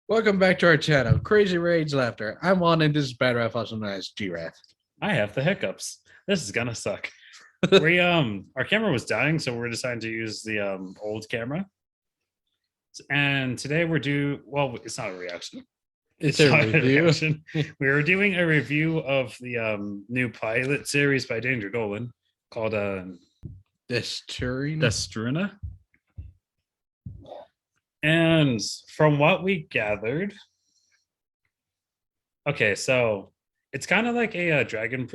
Welcome back to our channel, Crazy Rage Laughter. I'm Juan, and this is Bad Raf, also known as G-Raf. I have the hiccups. This is gonna suck. Our camera was dying, so we're deciding to use the old camera. And today it's not a reaction. It's a not review. reaction. We're doing a review of the new pilot series by Danger Dolan called Destruna. And from what we gathered, okay, so it's kind of like a Dragon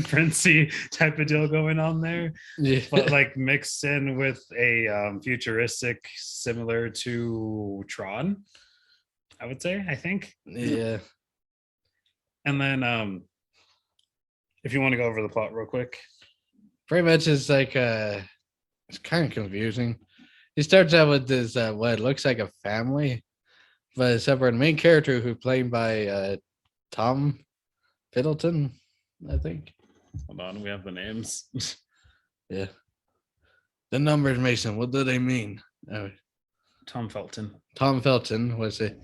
Princey type of deal going on there, Yeah. but like mixed in with a futuristic similar to Tron, I would say, I think. Yeah. And then if you want to go over the plot real quick. Pretty much it's like it's kind of confusing. He starts out with this what looks like a family, but except for the main character who played by Tom Fiddleton, I think. Hold on, we have the names. Yeah. The numbers, Mason, what do they mean? Tom Felton. Tom Felton was it,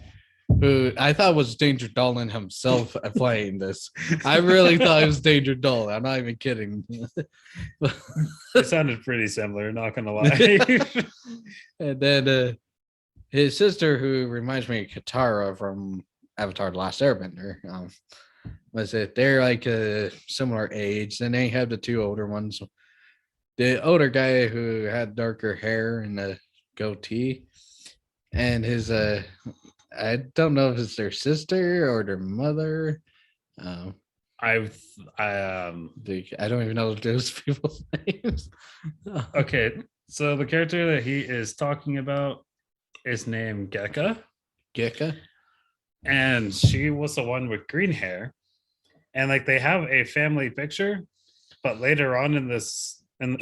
who I thought was Danger Dolan himself playing this. I really thought it was Danger Dolan. I'm not even kidding. It sounded pretty similar, not gonna lie. And then his sister, who reminds me of Katara from Avatar: The Last Airbender, was it? They're like a similar age. Then they have the two older ones. The older guy who had darker hair and a goatee, and his I don't know if it's their sister or their mother. I don't even know those people's names. Okay, so the character that he is talking about is named Gekka. Gekka? And she was the one with green hair. And like they have a family picture, but later on in this and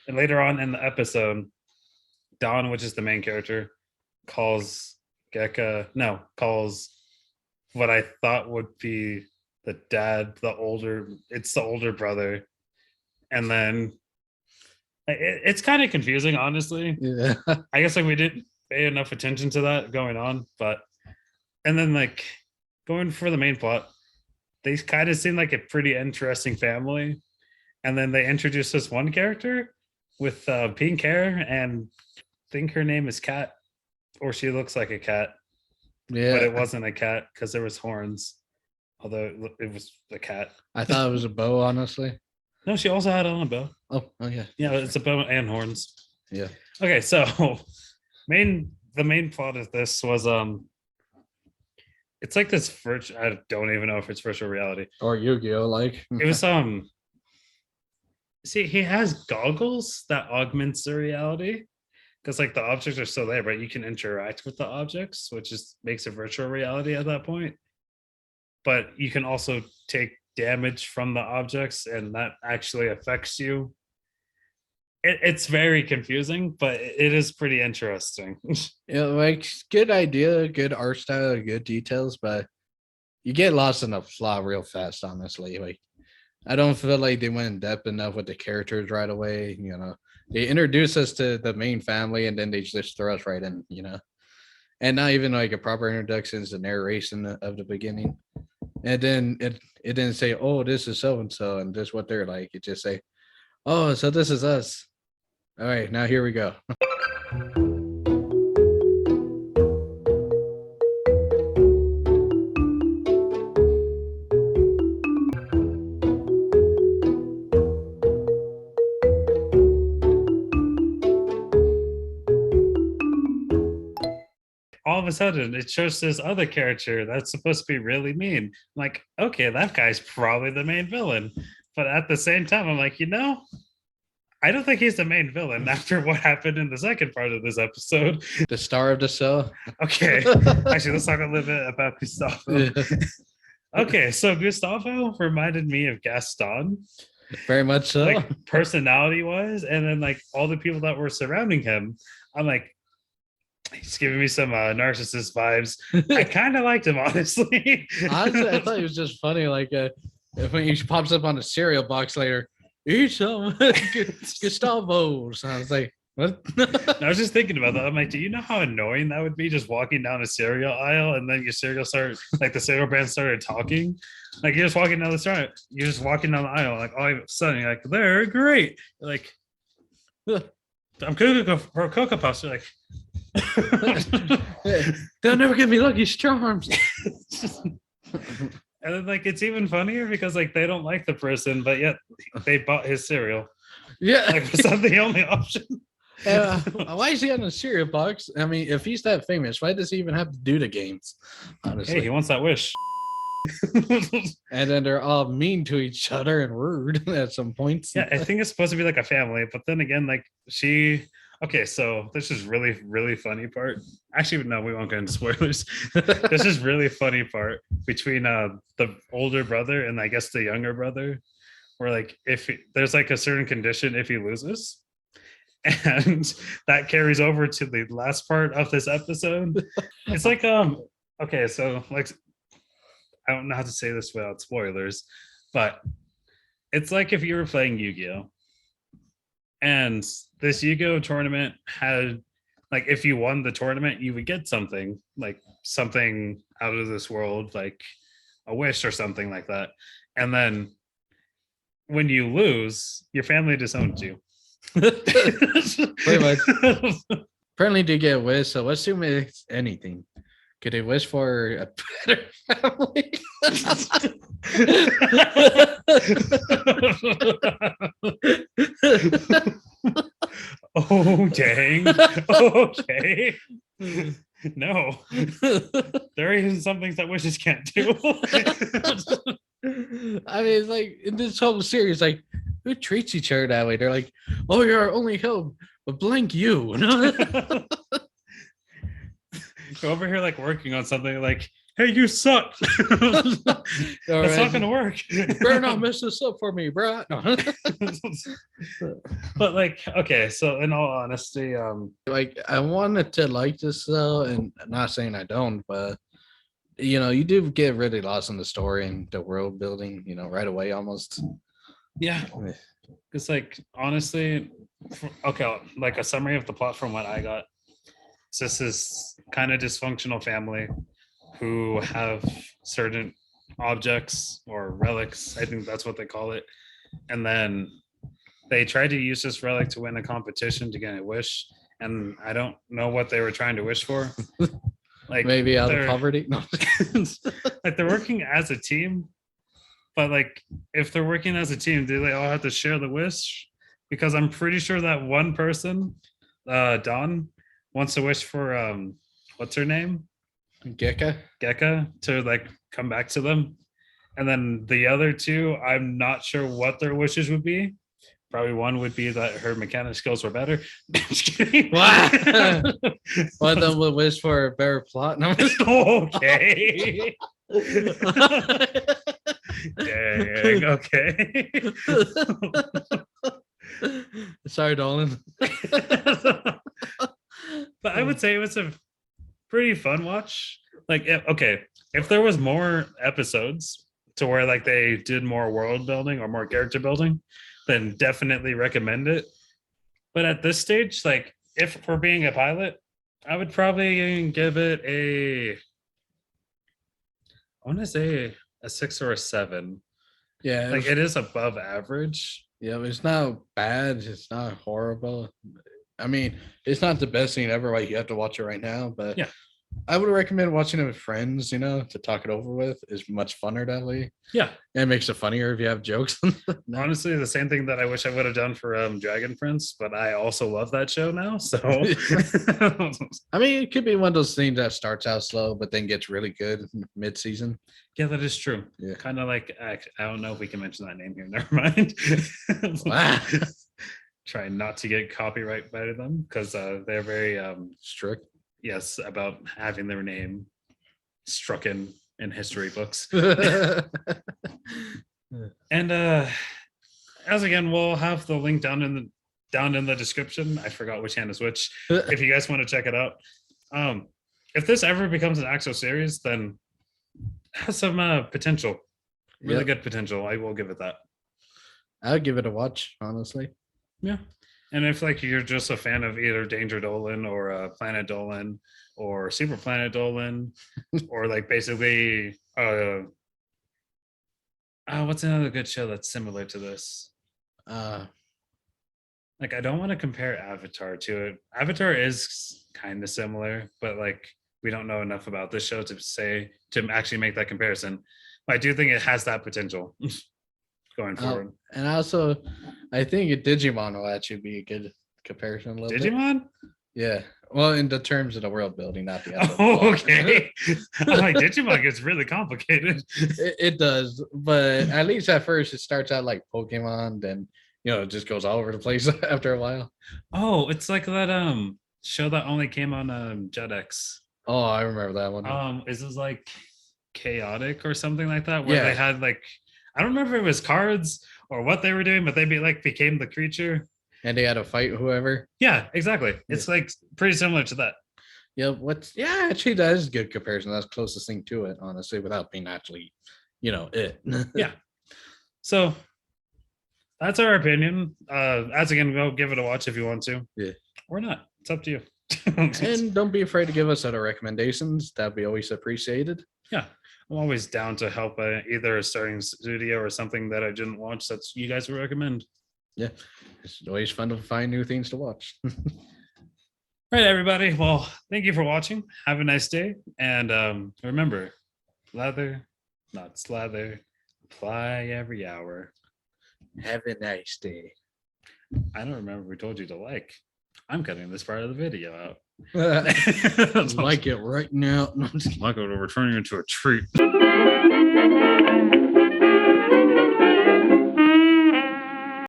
later on in the episode, Don, which is the main character, calls what I thought would be the dad, it's the older brother. And then it's kind of confusing, honestly. Yeah. I guess like we didn't pay enough attention to that going on, and then like going for the main plot, they kind of seem like a pretty interesting family. And then they introduce this one character with pink hair, and I think her name is Cat, or she looks like a cat. Yeah. But it wasn't a cat because there was horns, although it was a cat. I thought it was a bow, honestly. No, she also had on a bow. Oh yeah. Yeah, it's a bow and horns. Yeah. Okay, so the main plot of this was it's like this virtual, I don't even know if it's virtual reality or Yu-Gi-Oh, like it was see, he has goggles that augments the reality because like the objects are still there, but you can interact with the objects, which is makes it virtual reality at that point. But you can also take damage from the objects, and that actually affects you. It's very confusing, but it is pretty interesting. Yeah, like good idea, good art style, good details, but you get lost in the plot real fast, honestly. Like I don't feel like they went in depth enough with the characters right away. They introduce us to the main family and then they just throw us right in, and not even like a proper introduction to the narration of the beginning. And then it didn't say, oh, this is so and so and this is what they're like. It just say, oh, so this is us. All right, now here we go. All of a sudden it shows this other character that's supposed to be really mean. I'm like, okay, that guy's probably the main villain. But at the same time, I'm like, I don't think he's the main villain after what happened in the second part of this episode. The star of the show. Okay. Actually, let's talk a little bit about Gustavo. Yeah. Okay, so Gustavo reminded me of Gaston. Very much so. Like personality-wise, and then like all the people that were surrounding him, I'm like, he's giving me some narcissist vibes. I kind of liked him, honestly. Honestly, I thought he was just funny. Like when he pops up on the cereal box later, eat some Gustavo's. I was like, What? I was just thinking about that. I'm like, do you know how annoying that would be just walking down a cereal aisle and then your cereal started, like the cereal brand started talking? Like you're just walking down the street, you're just walking down the aisle, like all of a sudden you're like, they're great. You're like, I'm cooking for a Cocoa Puffs. You're like, they'll never give me Lucky Charms. and then like it's even funnier because like they don't like the person, but yet they bought his cereal. Yeah. Like was that the only option? Why is he on a cereal box? I mean, if he's that famous, why does he even have to do the games? Honestly, Hey, he wants that wish. And then they're all mean to each other and rude at some points. Yeah, I think it's supposed to be like a family, but then again, like she. Okay, so this is really, really funny part. Actually, no, we won't get into spoilers. This is really funny part between the older brother and I guess the younger brother, where like if there's like a certain condition if he loses, and that carries over to the last part of this episode. It's like okay, so like I don't know how to say this without spoilers, but it's like if you were playing Yu-Gi-Oh! And this Yu-Gi-Oh! Tournament had like if you won the tournament, you would get something like something out of this world, like a wish or something like that. And then when you lose, your family disowns you. Pretty much. Apparently, they get a wish. So let's assume it's anything. Could they wish for a better family? Oh dang. Okay. No. There are even some things that wishes can't do. I mean, it's like in this whole series, like who treats each other that way? They're like, "Oh, you're our only hope," but blank you. Go over here like working on something like, hey, you suck. That's not gonna work. Better not mess this up for me, bro. No. But like, okay, so in all honesty, Like I wanted to like this though, and I'm not saying I don't, but you know, you do get really lost in the story and the world building, you know, right away almost. yeah, it's like honestly, okay, like a summary of the plot from what I got. So this is kind of dysfunctional family who have certain objects or relics. I think that's what they call it. And then they tried to use this relic to win a competition to get a wish. And I don't know what they were trying to wish for. Like maybe out of poverty. No. Like they're working as a team, but like if they're working as a team, do they all have to share the wish? Because I'm pretty sure that one person, Dawn, wants to wish for what's her name? Gekka to like come back to them. And then the other two, I'm not sure what their wishes would be. Probably one would be that her mechanic skills were better. Just kidding. Wow. One of them would wish for a better plot. No. Okay. Dang, okay. Sorry, Dolan. But I would say it was a pretty fun watch. Like, okay, if there was more episodes to where like they did more world building or more character building, then definitely recommend it. But at this stage, like if we're being a pilot, I would probably give it I want to say a 6 or a 7. Yeah, like it is above average. Yeah, it's not bad. It's not horrible. I mean, it's not the best thing ever. Like you have to watch it right now, but yeah, I would recommend watching it with friends. You know, to talk it over with is much funner that way. Yeah, and it makes it funnier if you have jokes. Honestly, the same thing that I wish I would have done for Dragon Prince, but I also love that show now. So, I mean, it could be one of those things that starts out slow, but then gets really good mid-season. Yeah, that is true. Yeah, kind of like I don't know if we can mention that name here. Never mind. Wow. Try not to get copyright by them because they're very strict. Yes, about having their name struck in history books. And as again, we'll have the link down in the description. I forgot which hand is which. If you guys want to check it out, if this ever becomes an actual series, then it has some potential, really good potential. I will give it that. I'll give it a watch, honestly. Yeah. And if like you're just a fan of either Danger Dolan or Planet Dolan or Super Planet Dolan, or like basically what's another good show that's similar to this? Uh, Like I don't want to compare Avatar to it. Avatar is kind of similar, but like we don't know enough about this show to say to actually make that comparison. But I do think it has that potential going forward. and also, I think Digimon will actually be a good comparison a little bit. Digimon? Yeah. Well, in the terms of the world building, not the actual Oh, plot. okay. I'm like Digimon gets really complicated. It does, but at least at first it starts out like Pokemon, then it just goes all over the place after a while. Oh, it's like that show that only came on Jetix. Oh, I remember that one. Is this like chaotic or something like that? Where Yeah. they had like I don't remember if it was cards or what they were doing, but they became the creature. And they had to fight whoever. Yeah, exactly. It's like pretty similar to that. Yeah, actually that is a good comparison. That's the closest thing to it, honestly, without being actually, it. Yeah. So that's our opinion. As again, go give it a watch if you want to. Yeah. Or not. It's up to you. And don't be afraid to give us other recommendations. That'd be always appreciated. Yeah. I'm always down to help either a starting studio or something that I didn't watch that you guys would recommend. Yeah. It's always fun to find new things to watch. All right, everybody. Well, thank you for watching. Have a nice day. And remember, lather, not slather. Apply every hour. Have a nice day. I don't remember if we told you to like. I'm cutting this part of the video out. Like it right now. Michael will return you into a treat.